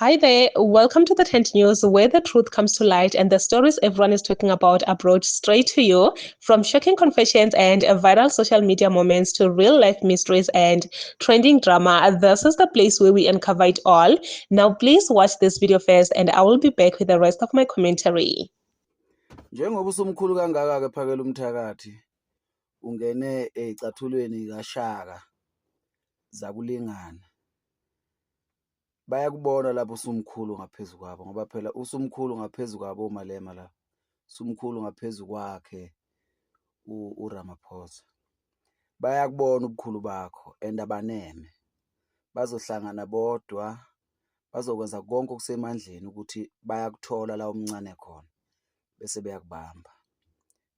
Hi there, welcome to the Tent News, where the truth comes to light and the stories everyone is talking about are brought straight to you. From shocking confessions and viral social media moments to real life mysteries and trending drama, this is the place where we uncover it all. Now, please watch this video first, and I will be back with the rest of my commentary. Njengoba usumkhulu kangaka-ke Phakela Umthakathi ungene eyicathulweni kaShaka zakulingana, bayakubona lapho usumkhulu ngaphezu kwabo ngoba phela usumkhulu ngaphezu kwabo uMalema la, usumkhulu ngaphezu kwakhe uRamaphosa. Bayakubona ubukhulu bakho and abaneme, bazohlangana bodwa, bazokwenza konke okusemandleni ukuthi bayakuthola la omncane khona bese beyakubamba.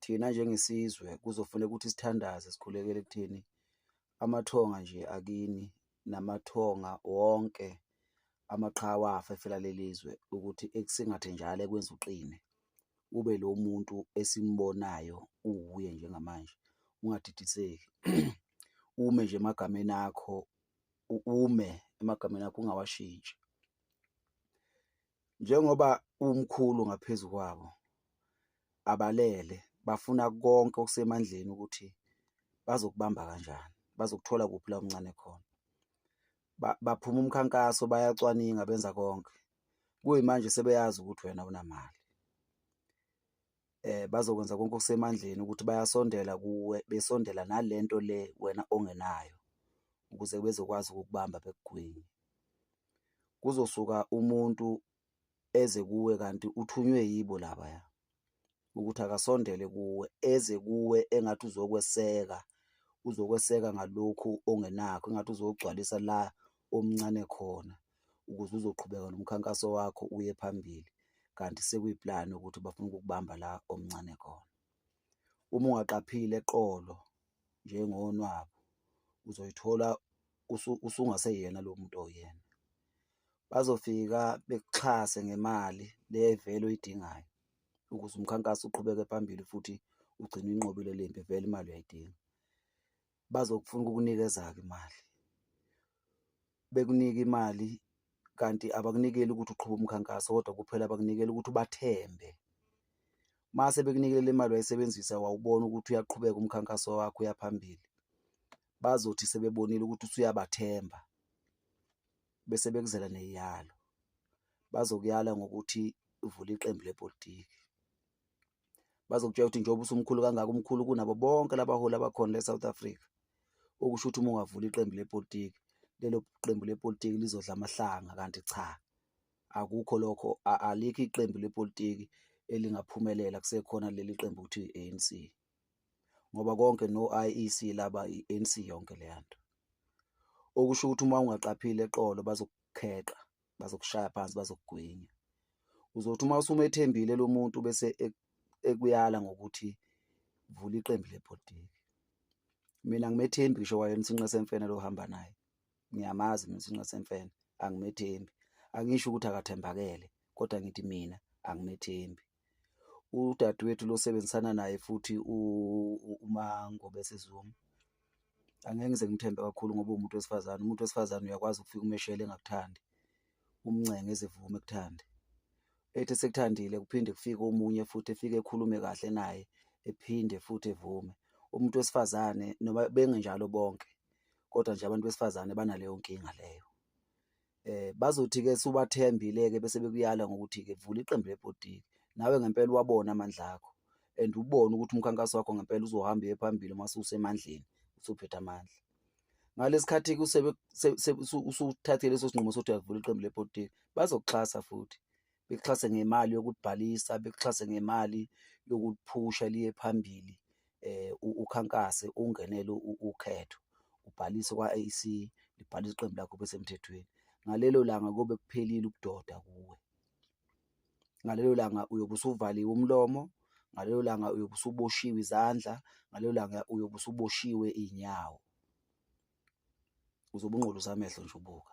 Thina njengesizwe kuzofuneka ukuthi sithandaze sikhulekele ekutheni amathonga nje akini namathonga wonke amaqhawe afa efela lelizwe ukuthi ekusingathe njalo ekwenza uqine ube lo muntu esimbonayo uwuye njengamanje, ungadidiseki. Ume nje emagameni akho, emagameni akho ungawashintshi. Njengoba umkhulu ngaphezu kwabo, abalele bafuna konke okusemandleni ukuthi bazokubamba kanjani, bazokuthola kuphi la omncane khona. Baphuma umkhankaso, bayacwaninga, benza konke. Kuyimanje sebeyazi ukuthi wena unamali. Bazokwenza konke okusemandleni ukuthi bayasondela kuwe, besondela nalento le wena ongenayo ukuze bezokwazi ukukubamba bekugwinye. Kuzosuka umuntu eze kuwe kanti uthunywe yibo labaya ukuthi akasondele kuwe, eze kuwe engathi uzokweseka ngalokhu ongenakho, engathi uzogcwalisa la omncane khona ukuze uzoqhubeka nomkhankaso wakho uye phambili, kanti sekuyiplani ukuthi bafuna ukukubamba la omncane khona. Uma ungaqaphile eqolo njengonwabo uzoyithola usungaseyena lo muntu oyena. Bazofika bekuxhase ngemali le vele oyidingayo ukuze umkhankaso uqhubeke phambili futhi ugcine inqobile lempi, vele imali uyayidinga. Bazokufuna ukukunikeza-ke imali, bekunika imali kanti abakunikeli ukuthi uqhube umkhankaso kodwa kuphela bakunikela ukuthi ubathembe. Mase bekunikele le mali wayisebenzisa wawubona ukuthi uyaqhubeka umkhankaso wakho uya phambili, bazothi sebebonile ukuthi usuyabathemba bese bekuzela neyalo. Bazokuyala ngokuthi uvule iqembu lepolitiki. Bazokutshela ukuthi njengoba usumkhulu kangaka, umkhulu kunabo bonke labaholi abakhona le-South Africa. Okusho ukuthi uma ungavula iqembu lepolitiki, lelo qembu lepolitiki lizodla amahlanga, kanti cha, akukho lokho, alikho iqembu lepolitiki elingaphumelela kusekhona leli qembu ukuthi i-ANC, ngoba konke no-IEC laba i-ANC yonke leya nto. Okusho ukuthi uma ungaqaphile eqolo bazokukheqa, bazokushaya phansi, bazokugwinya. Uzothi uma usumethembile lo muntu bese ekuyala ngokuthi vula iqembu lepolitiki. Mina ngimethembi ngisho waye Mthinqa Semfene lo hamba naye, ngiyamazi mina Mthinqa Semfene, angimethembi. Angisho ukuthi akathembakele kodwa ngithi mina angimethembi. Udadewethu lo sebenzisana naye futhi uMangobese Zuma, angeke ngize ngimthembe kakhulu ngoba umuntu wesifazane. Umuntu wesifazane uyakwazi ukufika umeshele engakuthandi, umncenge ezivume ekuthande. Ethi sekuthandile kuphinde kufike omunye futhi efike ekhulume kahle naye ephinde futhi evume. Umuntu wesifazane noma bengenjalo bonke kodwa nje abantu besifazane banaleyo nkinga leyo. Bazothi-ke subathembile-ke bese bekuyala ngokuthi-ke vula iqembu lepolitiki. Nawe ngempela uwabona amandla akho and ubone ukuthi umkhankaso wakho ngempela uzohamba uye phambili mase usemandleni, usuphethe amandla. Ngalesikhathi-ke usuthathile leso sinqumo sokuthi uyavula iqembu lepolitiki, bazokuxhasa futhi, bekuxhase ngemali yokubhalisa, bekuxhase ngemali yokuphusha liye phambili, ukhankase, ungenele ukhetho, ubhalise kwa-ANC, libhalise iqembu lakho besemthethweni. Ngalelo langa kobe kuphelile ukudoda kuwe. Ngalelo langa uyobe usuvaliwe umlomo, ngalelo langa uyobe usuboshiwe izandla, ngalelo langa uyobe usuboshiwe iy'nyawo. Uzobe unqoluza amehlo nje ubuka.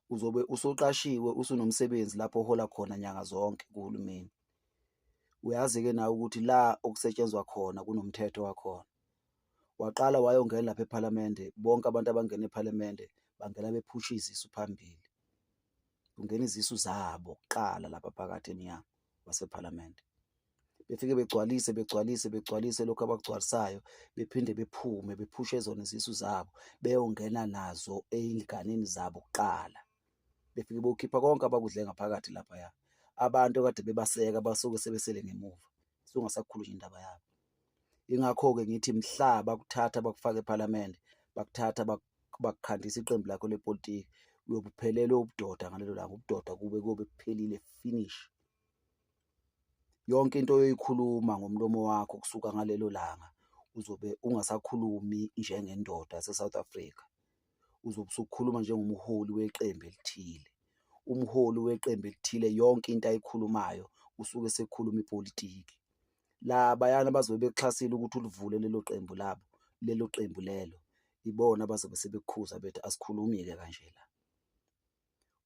Uzobe usuqashiwe, usunomsebenzi lapho uhola khona nyanga zonke kuhulumeni. Uyazi-ke nawe ukuthi la okusetshenzwa khona kunomthetho wakhona. Waqala wayongena lapha ePhalamende, bonke abantu abangena ePhalamende bangena bephusha izisu phambili. kungena izisu zabo kuqala lapha phakathi emnyango wasephalamende. Befike begcwalise lokhu abakugcwalisayo, bephinde bephume bephushe zona izisu zabo beyongena nazo ey'nganeni zabo kuqala. Befike bokhipha konke abakudle ngaphakathi laphaya. Abantu kade bebaseka basuke sebesele ngemuva, sungasakhuluma indaba yabo. Ingakho-ke ngithi mhla bakuthatha bakufaka ephalamende, bakuthatha bakukhandisa iqembu lakho lepolitiki, uyobuphelelwa ubudoda ngalelo langa. Ubudoda kube kuphelile, finish. Yonke into oyoyikhuluma ngomlomo wakho kusuka ngalelo langa uzobe ungasakhulumi njengendoda yase-South Africa, uzobe usukhuluma njengomholi weqembu elithile. Umholi weqembu elithile yonke into ayikhulumayo usuke sekhuluma ipolitiki. Labayana bazobe bekuxhasile ukuthi ulivule lelo qembu labo, lelo qembu lelo, ibona abazobe sebekukhuza bethi asikhulumi-ke kanje la.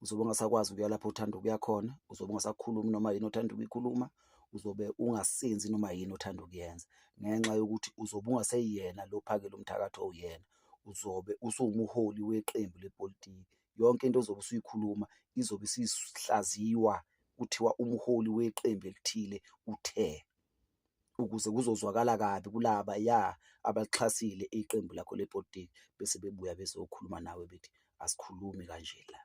Uzobe ungasakwazi ukuya lapho uthanda ukuya khona, uzobe ungasakhulumi noma yini othanda ukuyikhuluma, uzobe ungasenzi noma yini othanda ukuyenza, ngenxa yokuthi uzobe ungaseyena lo phakela umthakathi owuyena, uzobe usuwumholi weqembu lepolitiki. Yonke into ozobe usuyikhuluma izobe isihlaziwa kuthiwa umholi weqembu elithile uthe, ukuze kuzozwakala kabi kulabaya abalixhasile iqembu lakho lepolitiki, bese bebuya bezokhuluma nawe bethi asikhulumi kanje la.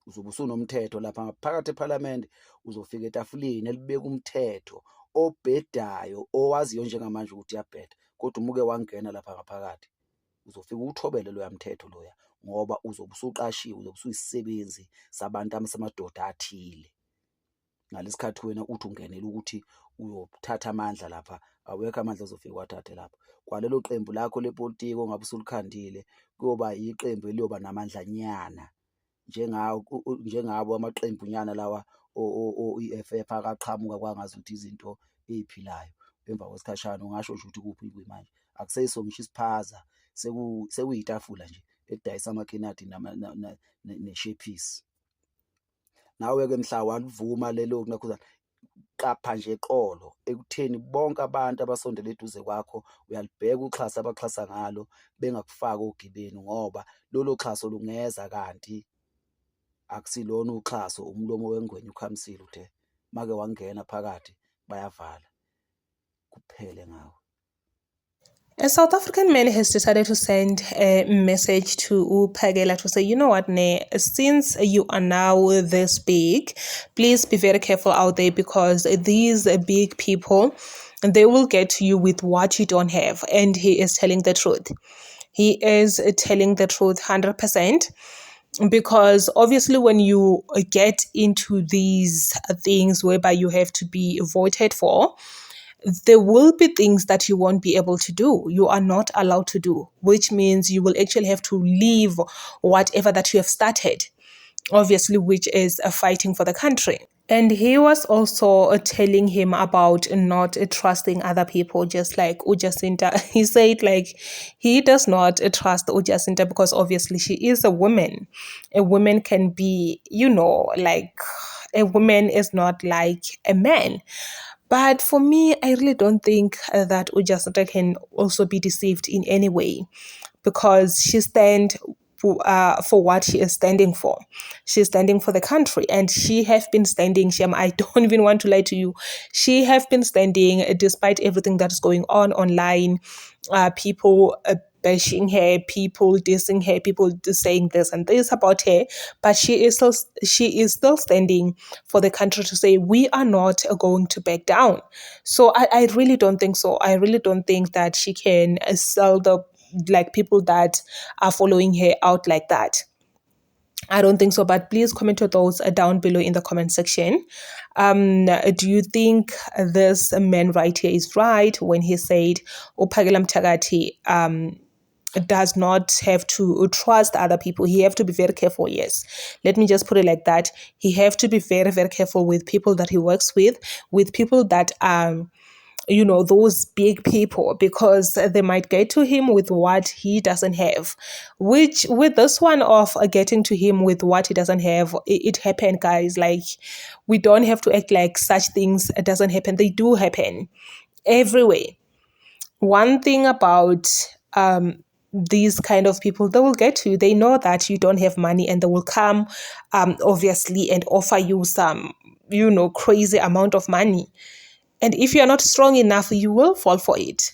Uzobe usunomthetho lapha ngaphakathi ephalamende, uzofika etafuleni elibeka umthetho obhedayo owaziyo njengamanje ukuthi uyabheda, kodwa umuke wangena lapha ngaphakathi uzofika uwuthobele loya mthetho loya, ngoba uzobe usuqashiwe, uzobe usuyisisebenzi sabantu samadoda athile. Ngalesikhathi wena uthi ungenela ukuthi uyothatha amandla lapha, awekho amandla azofika wathathe lapha. Kwalelo qembu lakho lepolitiki ongabe usulikhandile kuyoba iqembu eliyoba namandlanyana njengabo amaqembu nyana lawa i-F_F akaqhamuka kwangazi ukuthi izinto ey'philayo. Emva kwesikhashana ungasho nje ukuthi kuphi manje, akuseyiso ngisho isiphaza, sekuyitafula nje elidayisa amakhenadi neshepisi. Nawe-ke mhla walivuma lelo nakhuzana, qapha nje eqolo ekutheni bonke abantu abasondele eduze kwakho uyalibheka uxhaso abaxhasa ngalo, bengakufaki ogibeni, ngoba lolo xhaso lungeza kanti akusilona uxhaso, umlomo wengwenya ukhamisile uthe. Make wangena phakathi bayavala, kuphele ngawe. A South African man has decided to send a message to Phakela to say, you know what, Ne, since you are now this big, please be very careful out there, because these big people, they will get to you with what you don't have. And he is telling the truth. He is telling the truth 100%. Because obviously when you get into these things whereby you have to be voted for, there will be things that you won't be able to do. You are not allowed to do, which means you will actually have to leave whatever that you have started, obviously, which is fighting for the country. And he was also telling him about not trusting other people, just like Ujacinta. He said, like, he does not trust Ujacinta because obviously she is a woman. A woman can be, like, a woman is not like a man. But for me, I really don't think that Ujacinta can also be deceived in any way, because she stands for what she is standing for. She's standing for the country, and she have been standing, Shem, I don't even want to lie to you. She have been standing despite everything that is going on online, people bashing her, people dissing her, people saying this and this about her, but she is still standing for the country to say we are not going to back down. So I really don't think so. I really don't think that she can sell the people that are following her out like that. I don't think so, but please comment your thoughts down below in the comment section. Do you think this man right here is right when he said Phakela Mthakathi does not have to trust other people? He have to be very careful. Yes, let me just put it like that. He have to be very, very careful with people that he works with people that those big people, because they might get to him with what he doesn't have, which with this one of getting to him with what he doesn't have, it happened, guys. Like, we don't have to act like such things doesn't happen. They do happen everywhere. One thing about these kind of people, they will get you. They know that you don't have money, and they will come, obviously, and offer you some, crazy amount of money. And if you're not strong enough, you will fall for it.